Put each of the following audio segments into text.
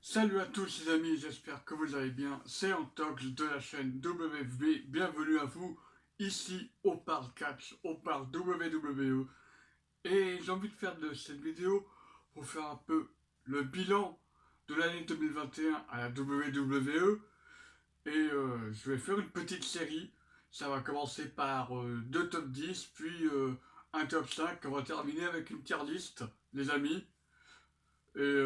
Salut à tous les amis, j'espère que vous allez bien. C'est Antox de la chaîne WFB. Bienvenue à vous. Ici, on parle catch, on parle WWE. Et j'ai envie de faire de cette vidéo pour faire un peu le bilan de l'année 2021 à la WWE. Et je vais faire une petite série. Ça va commencer par deux top 10, puis un top 5. On va terminer avec une tier list, les amis. Et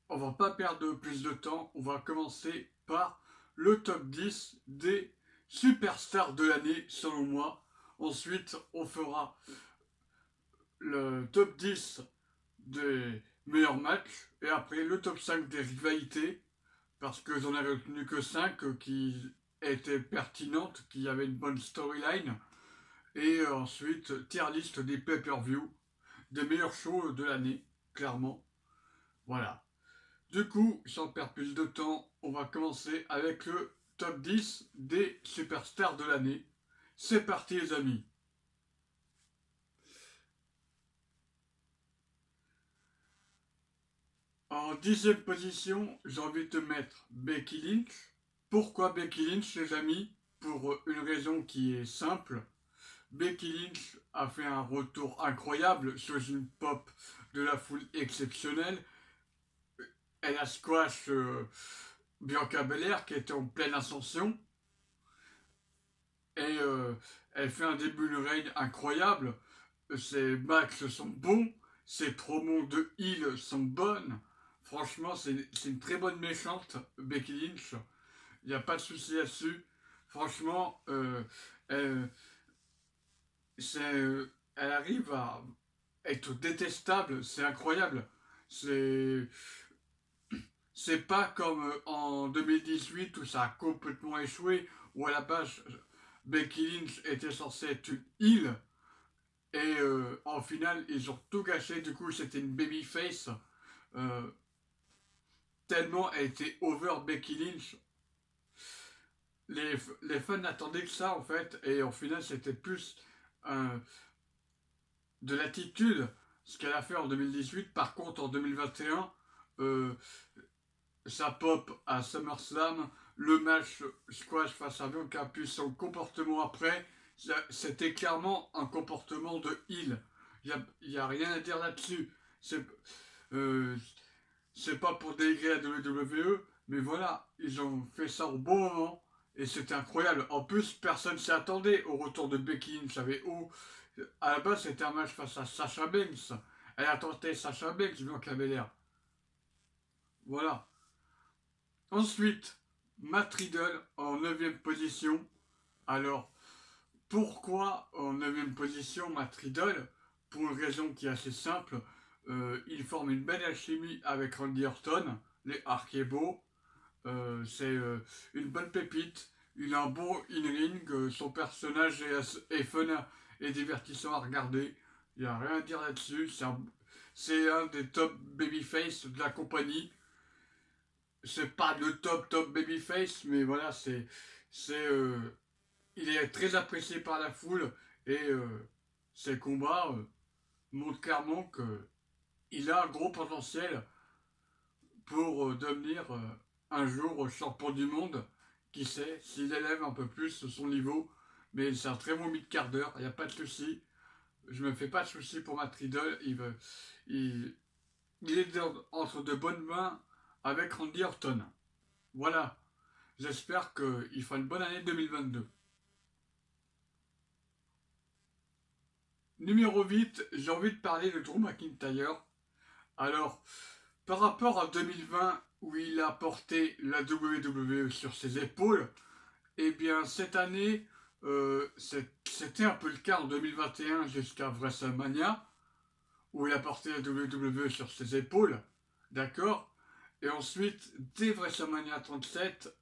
on va pas perdre plus de temps, on va commencer par le top 10 des superstars de l'année selon moi. Ensuite, on fera le top 10 des meilleurs matchs et après le top 5 des rivalités parce que j'en ai retenu que 5 qui étaient pertinentes, qui avaient une bonne storyline et ensuite tier list des pay-per-view, des meilleurs shows de l'année, clairement. Voilà. Du coup, sans perdre plus de temps, on va commencer avec le top 10 des superstars de l'année. C'est parti les amis. En 10e position, j'ai envie de te mettre Becky Lynch. Pourquoi Becky Lynch les amis? Pour une raison qui est simple. Becky Lynch a fait un retour incroyable sur une pop de la foule exceptionnelle. Elle a squash Bianca Belair qui était en pleine ascension. Et elle fait un début de règne incroyable. Ses matchs sont bons. Ses promos de heal sont bonnes. Franchement, c'est une très bonne méchante, Becky Lynch. Il n'y a pas de souci là-dessus. Franchement, elle, elle arrive à être détestable. C'est incroyable. C'est c'est pas comme en 2018 où ça a complètement échoué, où à la base Becky Lynch était censée être une heal, et en finale ils ont tout gâché, du coup c'était une babyface, euh, tellement elle était over Becky Lynch. Les fans n'attendaient que ça en fait, et en finale c'était plus euh, de l'attitude, ce qu'elle a fait en 2018. Par contre en 2021, euh, ça pop à SummerSlam, le match squash face à Bianca, puis son comportement après, c'était clairement un comportement de heel. Il y a rien à dire là-dessus. Euh, c'est pas pour dénigrer la WWE, mais voilà, ils ont fait ça au bon moment et c'était incroyable. En plus, personne s'y attendait au retour de Becky Lynch. À la base, c'était un match face à Sasha Banks. Elle a tenté Sasha Banks, Bianca Belair. Voilà. Ensuite, Matt Riddle en 9e position. Alors, pourquoi en 9e position Matt Riddle? Pour une raison qui est assez simple. Il forme une belle alchimie avec Randy Orton, les Archebo. C'est une bonne pépite. Il a un bon in-ring. Son personnage est fun et divertissant à regarder. Il n'y a rien à dire là-dessus. C'est un des top babyface de la compagnie. C'est pas le top babyface, mais voilà, c'est il est très apprécié par la foule et ses combats montrent clairement que il a un gros potentiel pour devenir un jour champion du monde. Qui sait, s'il élève un peu plus son niveau, mais c'est un très bon mid-quart d'heure, il n'y a pas de souci. Je me fais pas de souci pour Matt Riddle, il, il est entre de bonnes mains avec Randy Orton. Voilà. J'espère qu'il fera une bonne année 2022. Numéro 8, j'ai envie de parler de Drew McIntyre. Alors, par rapport à 2020 où il a porté la WWE sur ses épaules, eh bien cette année, c'était un peu le cas en 2021 jusqu'à WrestleMania, où il a porté la WWE sur ses épaules, d'accord. Et ensuite, dès WrestleMania 37,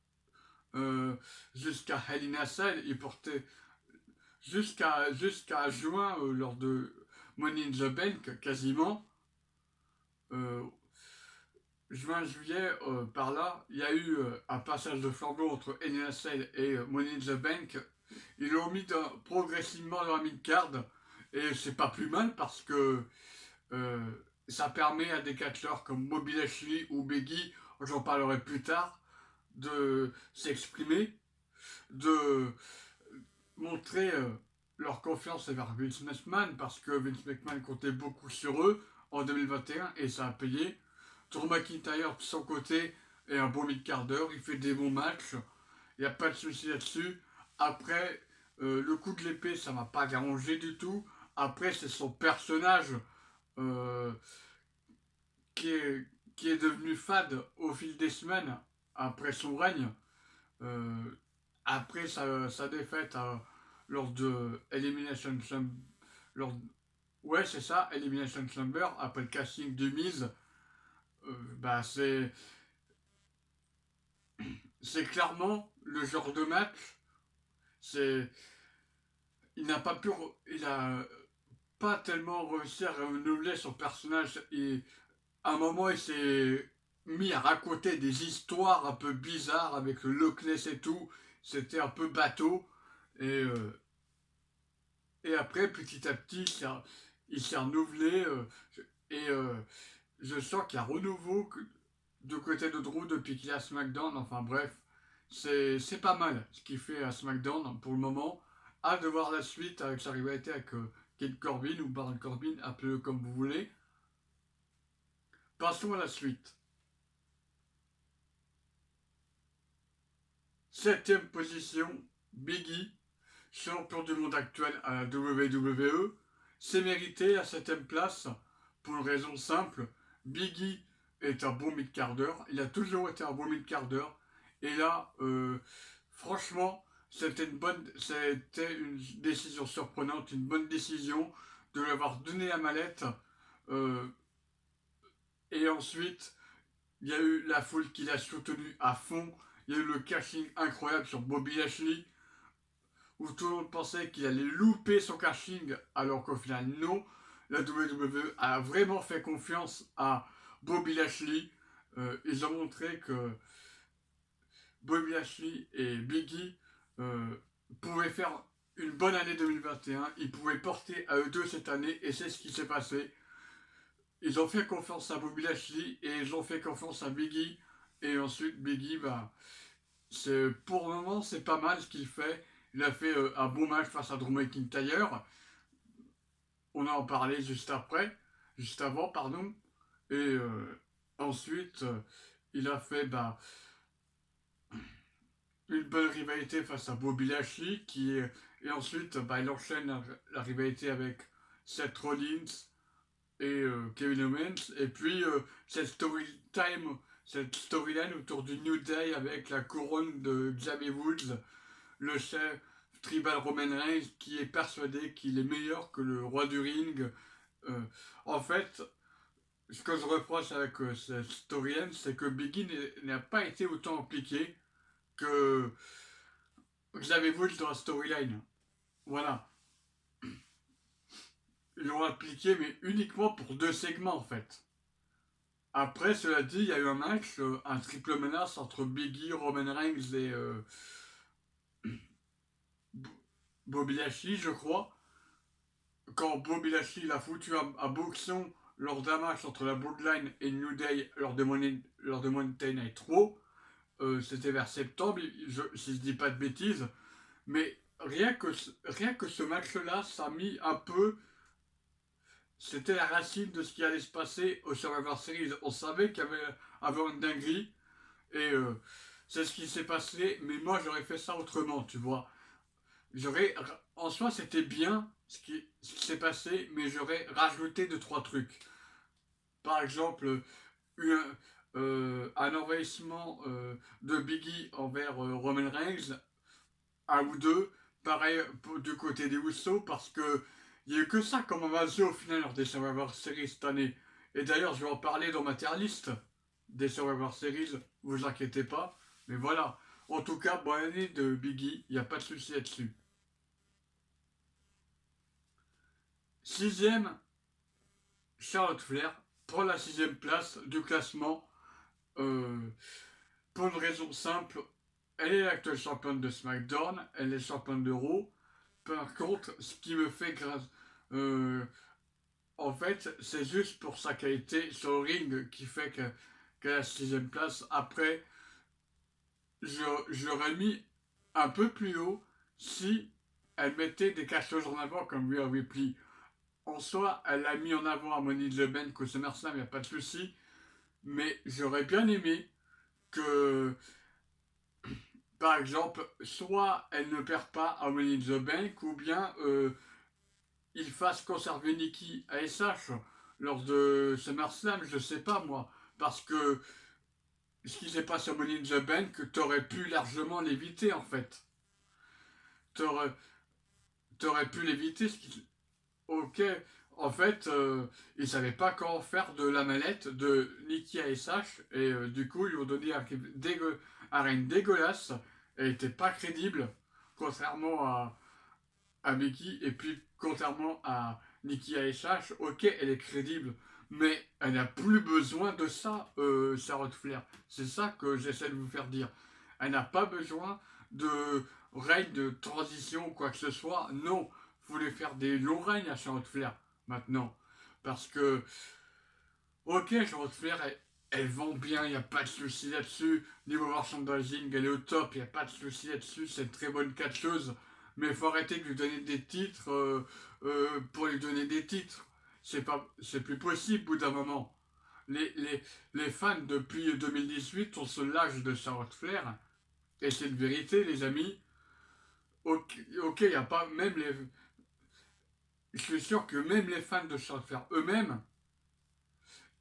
jusqu'à Hell in a Cell, il portait jusqu'à juin, lors de Money in the Bank, quasiment, euh, juin-juillet, par là, il y a eu un passage de flambeau entre NSL et Money in the Bank. Ils l'ont mis progressivement dans la mid-card, et c'est pas plus mal parce que ça permet à des catcheurs comme Bobby Lashley ou Biggie, j'en parlerai plus tard, de s'exprimer, de montrer leur confiance envers Vince McMahon, parce que Vince McMahon comptait beaucoup sur eux en 2021 et ça a payé. Drew McIntyre, de son côté, est un bon mid-quart d'heure, il fait des bons matchs, il n'y a pas de souci là-dessus. Après, le coup de l'épée, ça m'a pas dérangé du tout. Après, c'est son personnage euh, qui, est, qui est devenu fade au fil des semaines après son règne. Euh, Après sa défaite lors de Elimination Chamber. Ouais, c'est ça, Elimination Chamber, après le casting de Miz, bah c'est clairement le genre de match. C'est, il n'a pas pu, il a pas tellement réussi à renouveler son personnage. Et à un moment, il s'est mis à raconter des histoires un peu bizarres avec le Loch Ness et tout. C'était un peu bateau. Et, euh, et après, petit à petit, il s'est renouvelé. Et je sens qu'il y a renouveau de côté de Drew depuis qu'il est à SmackDown. Enfin bref, c'est pas mal ce qu'il fait à SmackDown pour le moment. Hâte de voir la suite avec sa rivalité avec Kid Corbin ou Baron Corbin, appelez-le comme vous voulez. Passons à la suite. Septième position, Biggie, champion du monde actuel à la WWE. C'est mérité à septième place pour une raison simple. Biggie est un bon mid-carder. Il a toujours été un bon mid-carder. Et là, franchement, c'était une décision surprenante, une bonne décision de lui avoir donné la mallette. Euh, et ensuite, il y a eu la foule qui l'a soutenu à fond. Il y a eu le cashing incroyable sur Bobby Lashley, où tout le monde pensait qu'il allait louper son cashing, alors qu'au final, non. La WWE a vraiment fait confiance à Bobby Lashley. Ils ont montré que Bobby Lashley et Biggie pouvaient faire une bonne année 2021. Ils pouvaient porter à eux deux cette année, et c'est ce qui s'est passé. Ils ont fait confiance à Bobby Lashley et ils ont fait confiance à Biggie. Et ensuite, Biggie, bah, pour le moment, c'est pas mal ce qu'il fait. Il a fait un bon match face à Drew McIntyre. On en parlait juste avant, pardon. Et ensuite, il a fait bah, une bonne rivalité face à Bobby Lashley. Et ensuite, bah, il enchaîne la rivalité avec Seth Rollins et Kevin Owens. Et puis, cette storyline autour du New Day avec la couronne de Xavier Woods, le chef tribal Roman Reigns qui est persuadé qu'il est meilleur que le roi du ring. Euh, En fait, ce que je reproche avec cette storyline, c'est que Biggie n'a pas été autant impliqué que Xavier Woods dans la storyline. Voilà. Ils l'ont impliqué, mais uniquement pour deux segments en fait. Après, cela dit, il y a eu un match, un triple menace entre Biggie, Roman Reigns et Bobby Lashley, je crois. Quand Bobby Lashley l'a foutu à boxon lors d'un match entre la Bloodline et New Day lors de Monday Night Raw, c'était vers septembre, si je dis pas de bêtises, mais rien que ce match-là, ça a mis un peu. C'était la racine de ce qui allait se passer au Survivor Series. On savait qu'il y avait avoir une dinguerie, et c'est ce qui s'est passé, mais moi j'aurais fait ça autrement, tu vois. J'aurais, en soi, c'était bien ce qui s'est passé, mais j'aurais rajouté deux, trois trucs. Par exemple, un, un envahissement de Biggie envers Roman Reigns, un ou deux. Pareil du côté des Usos, parce que il n'y a eu que ça comme invasion au final lors des Survivor Series cette année. Et d'ailleurs, je vais en parler dans ma tier list des Survivor Series, vous inquiétez pas. Mais voilà. En tout cas, bonne année de Biggie, il n'y a pas de souci là-dessus. Sixième, Charlotte Flair prend la sixième place du classement euh, pour une raison simple. Elle est l'actuelle championne de SmackDown, elle est championne de Raw. Par contre, ce qui me fait grâce, euh, en fait, c'est juste pour sa qualité sur le ring qui fait qu'elle a la sixième place. Après, je l'aurais mis un peu plus haut si elle mettait des catcheuses en avant comme Rhea Ripley. En soi, elle a mis en avant à Money in the Bank qu'au SummerSlam, il n'y a pas de souci. Mais j'aurais bien aimé que, par exemple, soit elle ne perd pas à Money in the Bank, ou bien il fasse conserver Nikki ASH lors de SummerSlam, je sais pas moi. Parce que ce qui s'est passé à Money in the Bank, t'aurais pu largement l'éviter en fait. T'aurais, t'aurais pu l'éviter. Ok, en fait, ils savaient pas comment faire de la mallette de Nikki ASH et du coup, ils lui ont donné un règne dégueulasse. Elle était pas crédible, contrairement à Becky. Et puis, contrairement à Nikki ASH, ok, elle est crédible, mais elle n'a plus besoin de ça, Charlotte Flair. C'est ça que j'essaie de vous faire dire. Elle n'a pas besoin de règne de transition ou quoi que ce soit. Non, vous voulez faire des longs règnes à Charlotte Flair maintenant. Parce que, ok, Charlotte Flair, elle vend bien, il n'y a pas de souci là-dessus. Niveau merchandising, elle est au top, il n'y a pas de souci là-dessus. C'est une très bonne catcheuse. Mais il faut arrêter de lui donner des titres pour lui donner des titres. C'est plus possible au bout d'un moment. Les, les, les fans depuis 2018 on se lâche de Charlotte Flair. Et c'est une vérité, les amis. Ok, il n'y a pas. Même les. Je suis sûr que même les fans de Charlotte Flair eux-mêmes,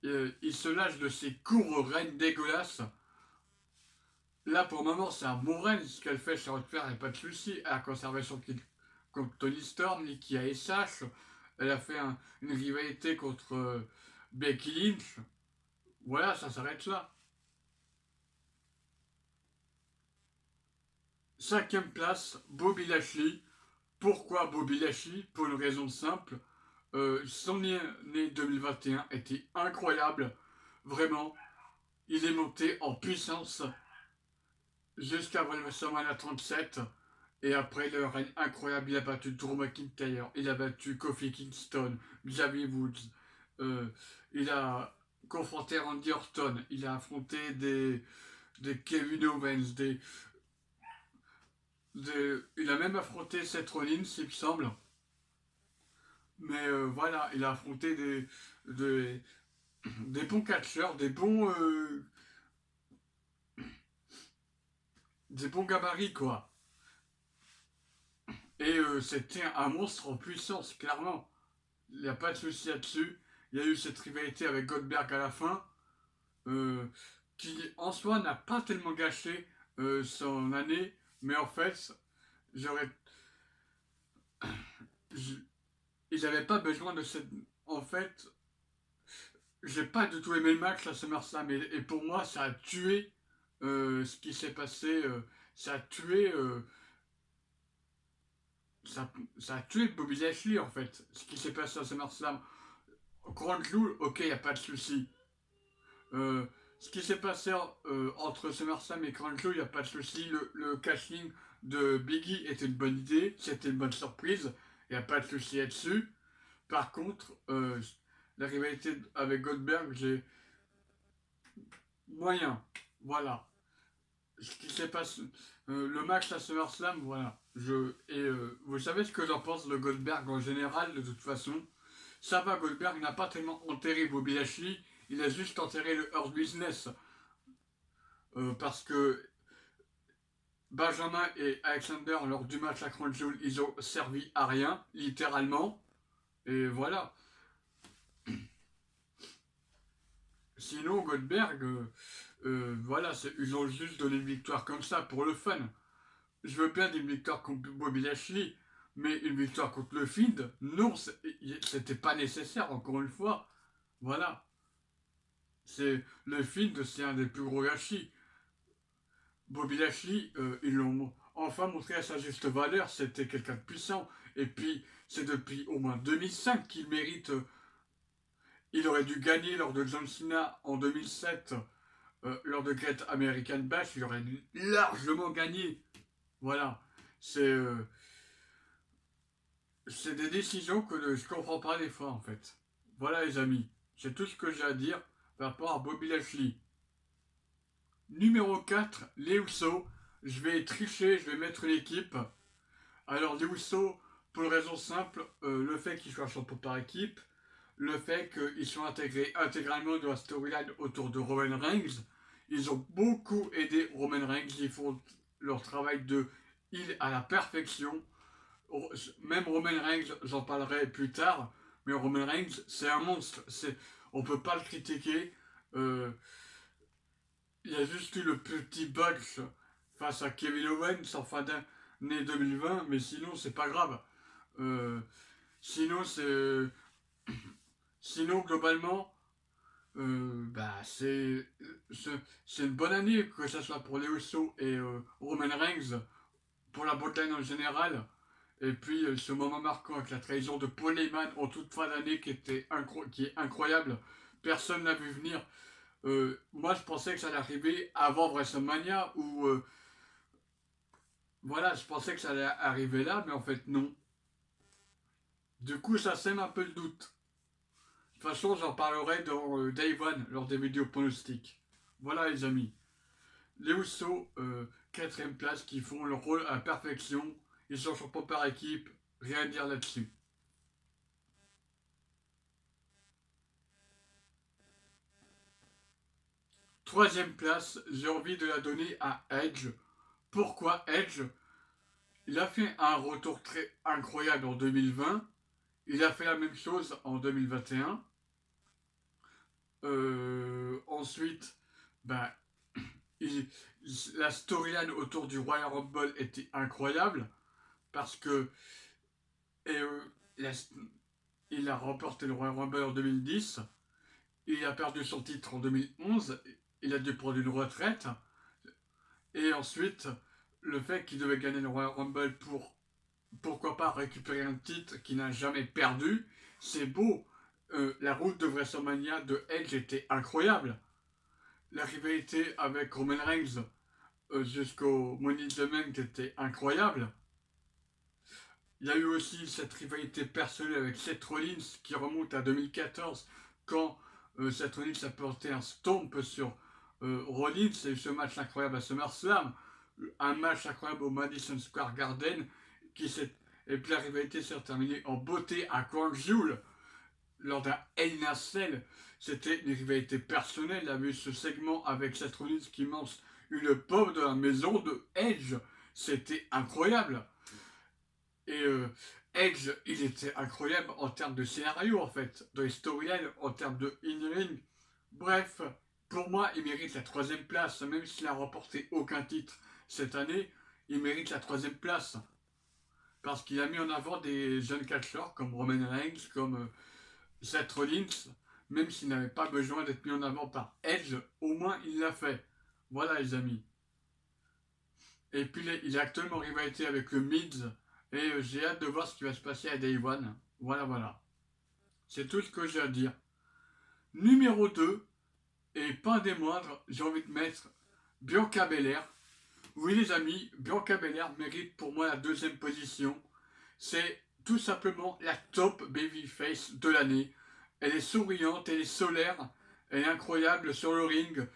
ils se lâchent de ces courts règnes dégueulasses. Là, pour le moment, c'est un bon règne. Ce qu'elle fait, Charlotte Flair, il n'y a pas de souci. Elle a conservé son titre contre Tony Storm, Nikki ASH. Elle a fait une rivalité contre Becky Lynch. Voilà, ça s'arrête là. Cinquième place, Bobby Lashley. Pourquoi Bobby Lashley? Pour une raison simple. Son année 2021 était incroyable. Vraiment, il est monté en puissance jusqu'à WrestleMania 37. Et après le règne incroyable, il a battu Drew McIntyre, il a battu Kofi Kingston, Xavier Woods, euh, il a confronté Randy Orton, il a affronté des Kevin Owens, il a même affronté Seth Rollins, il me semble. Mais voilà, il a affronté des, des bons catcheurs, des bons gabarits, quoi. Et c'était un monstre en puissance, clairement. Il n'y a pas de souci là-dessus. Il y a eu cette rivalité avec Goldberg à la fin, euh, qui en soi n'a pas tellement gâché son année, mais en fait, j'aurais, ils n'avaient pas besoin de cette. En fait, j'ai pas du tout aimé le match à SummerSlam, et pour moi, ça a tué ce qui s'est passé. Ça a tué. Ça, ça a tué Bobby Lashley en fait, ce qui s'est passé à SummerSlam. Grand Clou, ok, y a pas de souci. Euh, Ce qui s'est passé entre SummerSlam et Grand Clou, y a pas de souci. Le casting de Biggie était une bonne idée, c'était une bonne surprise, y a pas de souci là-dessus. Par contre, la rivalité avec Goldberg, j'ai moyen. Voilà. Ce qui s'est passé, le match à SummerSlam, voilà. Vous savez ce que j'en pense de Goldberg en général, de toute façon. Ça va, Goldberg n'a pas tellement enterré Bobby Lashley, il a juste enterré le Hurt Business. Parce que Benjamin et Alexander, lors du match à Crown Jewel, ils ont servi à rien, littéralement. Et voilà. Sinon, Goldberg, voilà, ils ont juste donné une victoire comme ça pour le fun. Je veux bien une victoire contre Bobby Lashley, mais une victoire contre le Fiend, non, c'était pas nécessaire, encore une fois. Voilà. Le Fiend, c'est un des plus gros gâchis. Bobby Lashley, ils l'ont enfin montré à sa juste valeur, c'était quelqu'un de puissant. Et puis, c'est depuis au moins 2005 qu'il mérite. Il aurait dû gagner lors de John Cena en 2007, lors de Great American Bash, il aurait dû largement gagner. Voilà. C'est c'est des décisions que je comprends pas des fois, en fait. Voilà les amis, c'est tout ce que j'ai à dire par rapport à Bobby Lashley. Numéro 4, les Usos. Je vais tricher, je vais mettre l'équipe. Alors les Usos, pour une raison simple, le fait qu'ils soient champions par équipe, le fait qu'ils soient intégrés intégralement dans la storyline autour de Roman Reigns. Ils ont beaucoup aidé Roman Reigns, ils font leur travail de heel à la perfection. Même Roman Reigns, j'en parlerai plus tard, mais Roman Reigns, c'est un monstre. On peut pas le critiquer. Euh, il y a juste eu le petit bug face à Kevin Owens en fin d'année 2020, mais sinon, c'est pas grave. Euh, sinon, sinon, globalement, bah, c'est une bonne année, que ce soit pour les Usos et Roman Reigns, pour la Bretagne en général. Et puis ce moment marquant avec la trahison de Paul Heyman en toute fin d'année qui est incroyable. Personne n'a vu venir. Moi je pensais que ça allait arriver avant WrestleMania ou voilà, je pensais que ça allait arriver là, mais en fait non. Du coup ça sème un peu le doute. De toute façon j'en parlerai dans Day One lors des vidéos pronostiques. Voilà les amis. Les Usos, quatrième place, qui font leur rôle à la perfection. Ils sont champions par équipe, rien à dire là-dessus. Troisième place, j'ai envie de la donner à Edge. Pourquoi Edge? Il a fait un retour très incroyable en 2020. Il a fait la même chose en 2021. Ensuite, ben, il- la storyline autour du Royal Rumble était incroyable parce que et, la- il a remporté le Royal Rumble en 2010. Il a perdu son titre en 2011. Il a dû prendre une retraite. Et ensuite, le fait qu'il devait gagner le Royal Rumble pour, pourquoi pas, récupérer un titre qu'il n'a jamais perdu, c'est beau. La route de WrestleMania de Edge était incroyable. La rivalité avec Roman Reigns jusqu'au Money in the Bank était incroyable. Il y a eu aussi cette rivalité personnelle avec Seth Rollins qui remonte à 2014 quand Seth Rollins a porté un stomp sur Rollins. Il y a eu ce match incroyable à SummerSlam, un match incroyable au Madison Square Garden qui s'est et puis la rivalité s'est terminée en beauté à Crown Jewel lors d'un Hell in a Cell. C'était une rivalité personnelle. Il y avait eu ce segment avec Seth Rollins qui mange une pomme de la maison de Edge. C'était incroyable. Et Edge, il était incroyable en termes de scénario, en fait, dans les storylines, en termes de in-ring. Bref, pour moi, il mérite la troisième place, même s'il n'a remporté aucun titre cette année, il mérite la troisième place. Parce qu'il a mis en avant des jeunes catcheurs comme Roman Reigns, comme Seth Rollins, même s'il n'avait pas besoin d'être mis en avant par Edge, au moins il l'a fait. Voilà les amis. Et puis il est actuellement en rivalité avec le Miz. Et j'ai hâte de voir ce qui va se passer à Day One. Voilà, voilà. C'est tout ce que j'ai à dire. Numéro 2, et pas des moindres, j'ai envie de mettre Bianca Belair. Oui les amis, Bianca Belair mérite pour moi la deuxième position. C'est tout simplement la top babyface de l'année. Elle est souriante, elle est solaire, elle est incroyable sur le ring.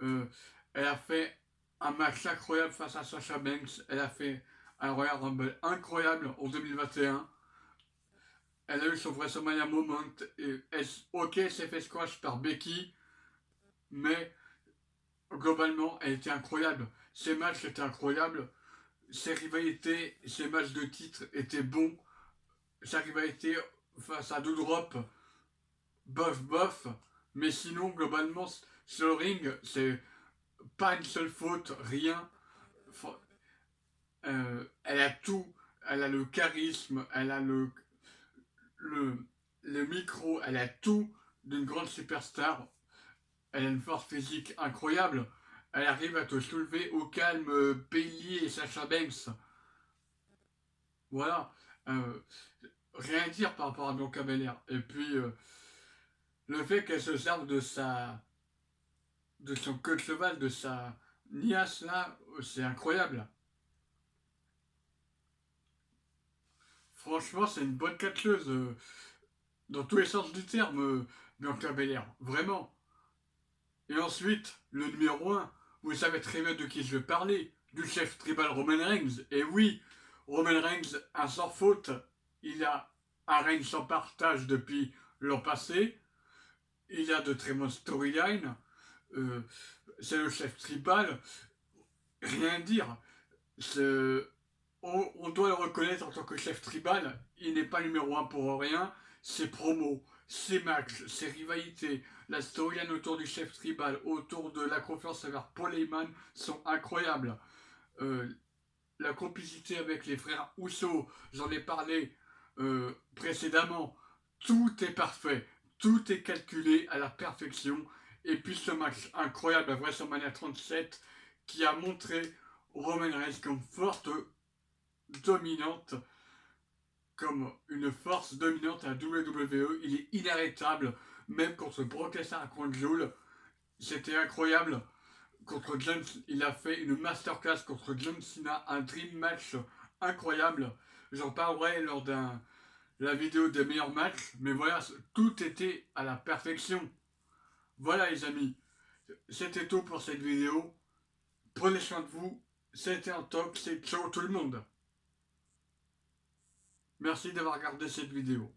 Euh, elle a fait un match incroyable face à Sasha Banks. Elle a fait un Royal Rumble incroyable en 2021. Elle a eu son WrestleMania Moment. Et ok, elle s'est fait squash par Becky, mais globalement, elle était incroyable. Ses matchs étaient incroyables. Ses rivalités, ses matchs de titre étaient bons. Sa rivalité face à Doudrop, bof bof. Mais sinon, globalement, sur le ring, c'est pas une seule faute, rien. Elle a tout. Elle a le charisme, elle a le, le micro, elle a tout d'une grande superstar. Elle a une force physique incroyable. Elle arrive à te soulever au calme Bayley et Sasha Banks. Voilà. Euh, Rien à dire par rapport à Bianca Belair. Et puis, le fait qu'elle se serve de son queue de cheval, de sa niace là, c'est incroyable. Franchement, c'est une bonne catcheuse, dans tous les sens du terme, Bianca Belair, vraiment. Et ensuite, le numéro un, vous savez très bien de qui je veux parler, du chef tribal Roman Reigns. Et oui, Roman Reigns a sans faute, il a un règne sans partage depuis l'an passé, il a de très bonnes storylines, euh, c'est le chef tribal, rien à dire. On doit le reconnaître en tant que chef tribal, il n'est pas numéro un pour rien. Ses promos, ses matchs, ses rivalités, la storyline autour du chef tribal, autour de la confiance envers Paul Heyman sont incroyables. Euh, la complicité avec les frères Ousso, j'en ai parlé précédemment, tout est parfait, tout est calculé à la perfection. Et puis ce match incroyable à WrestleMania 37 qui a montré Roman Reigns comme forte dominante, comme une force dominante à la WWE. Il est inarrêtable, même contre Brock Lesnar et contre Joel. C'était incroyable. Contre John, il a fait une masterclass contre John Cena, un dream match incroyable. J'en parlerai lors de la vidéo des meilleurs matchs, mais voilà, tout était à la perfection. Voilà les amis, c'était tout pour cette vidéo. Prenez soin de vous, c'était un talk, c'est ciao tout le monde. Merci d'avoir regardé cette vidéo.